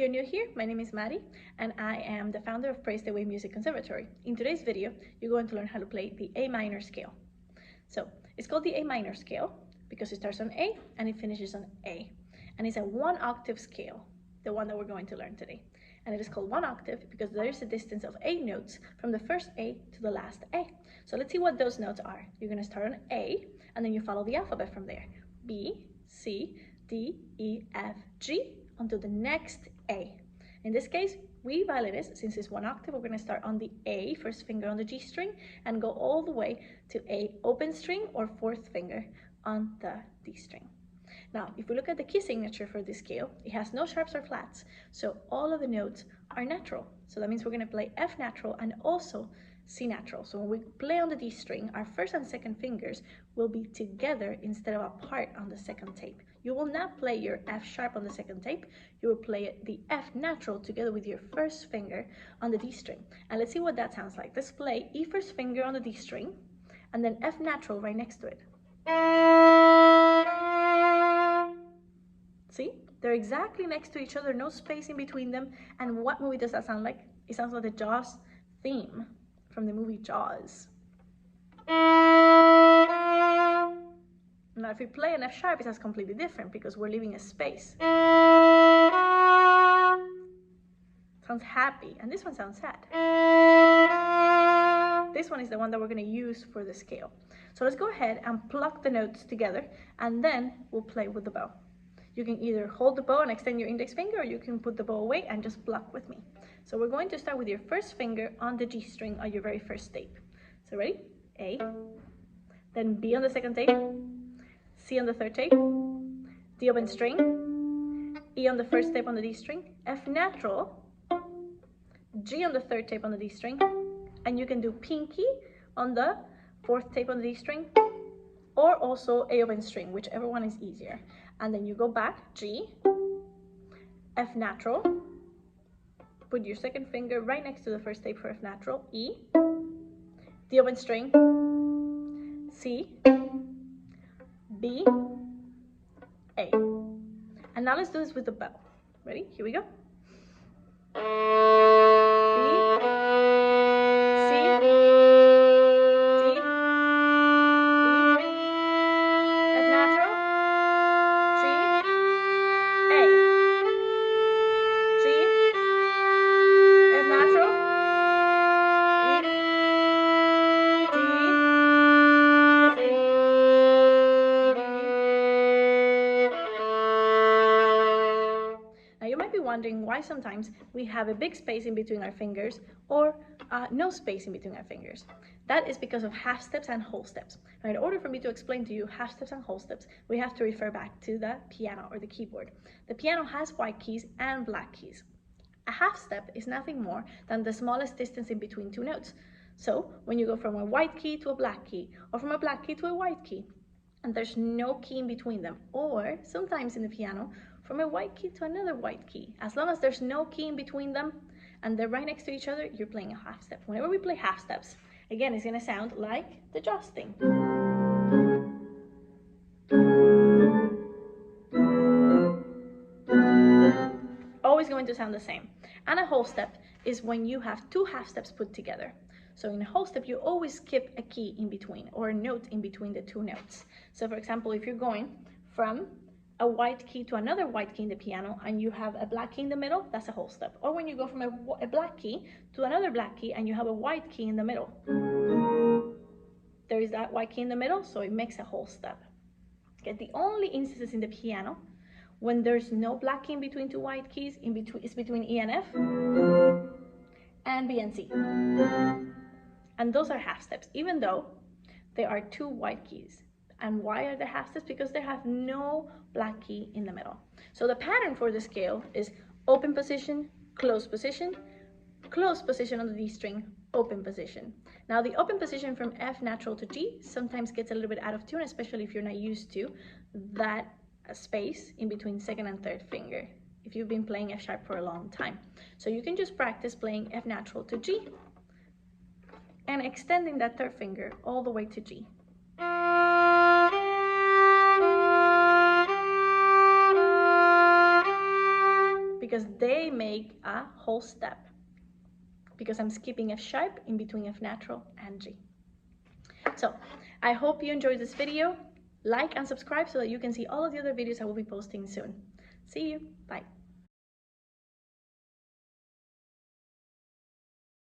you're new here, my name is Mari, and I am the founder of Praise the Way Music Conservatory. In today's video, you're going to learn how to play the A minor scale. So, it's called the A minor scale because it starts on A and it finishes on A. And it's a 1-octave scale, the one that we're going to learn today. And it is called 1 octave because there's a distance of 8 notes from the first A to the last A. So let's see what those notes are. You're going to start on A, and then you follow the alphabet from there. B, C, D, E, F, G, onto the next A. In this case, we violinists, since it's 1 octave, we're going to start on the A, first finger on the G string, and go all the way to A open string or 4th finger on the D string. Now, if we look at the key signature for this scale, it has no sharps or flats, so all of the notes are natural. So that means we're going to play F natural and also C natural. So when we play on the D string, our first and second fingers will be together instead of apart on the second tape. You will not play your F sharp on the second tape. You will play the F natural together with your first finger on the D string. And let's see what that sounds like. Let's play E first finger on the D string and then F natural right next to it. See? They're exactly next to each other, no space in between them. And what movie does that sound like? It sounds like the Jaws theme from the movie Jaws. Now, if we play an F sharp, it sounds completely different because we're leaving a space. Sounds happy, and this one sounds sad. This one is the one that we're going to use for the scale. So let's go ahead and pluck the notes together, and then we'll play with the bow. You can either hold the bow and extend your index finger, or you can put the bow away and just pluck with me. So we're going to start with your first finger on the G string on your very first tape. So ready? A, then B on the second tape, C on the third tape, D open string, E on the first tape on the D string, F natural, G on the third tape on the D string, and you can do pinky on the 4th tape on the D string, or also A open string, whichever one is easier. And then you go back, G, F natural, put your second finger right next to the first tape for F natural, E, D open string, C, B, A. And now let's do this with the bow. Ready? Here we go. Wondering why sometimes we have a big space in between our fingers or no space in between our fingers. That is because of half steps and whole steps. Now, in order for me to explain to you half steps and whole steps, we have to refer back to the piano or the keyboard. The piano has white keys and black keys. A half step is nothing more than the smallest distance in between two notes. So when you go from a white key to a black key, or from a black key to a white key, and there's no key in between them, or sometimes in the piano, from a white key to another white key. As long as there's no key in between them and they're right next to each other, you're playing a half step. Whenever we play half steps, again, it's going to sound like the Jaws thing. Always going to sound the same. And a whole step is when you have two half steps put together. So in a whole step, you always skip a key in between or a note in between the two notes. So for example, if you're going from a white key to another white key in the piano and you have a black key in the middle, that's a whole step. Or when you go from a black key to another black key and you have a white key in the middle, there is that white key in the middle, so it makes a whole step. Okay, the only instances in the piano when there's no black key in between two white keys, is between E and F and B and C. And those are half steps, even though there are two white keys. And why are they half steps? Because they have no black key in the middle. So the pattern for the scale is open position, close position on the D string, open position. Now the open position from F natural to G sometimes gets a little bit out of tune, especially if you're not used to that space in between second and third finger, if you've been playing F sharp for a long time. So you can just practice playing F natural to G and extending that third finger all the way to G. because they make a whole step, because I'm skipping F sharp in between F natural and G. So I hope you enjoyed this video. Like and subscribe so that you can see all of the other videos I will be posting soon. See you. Bye.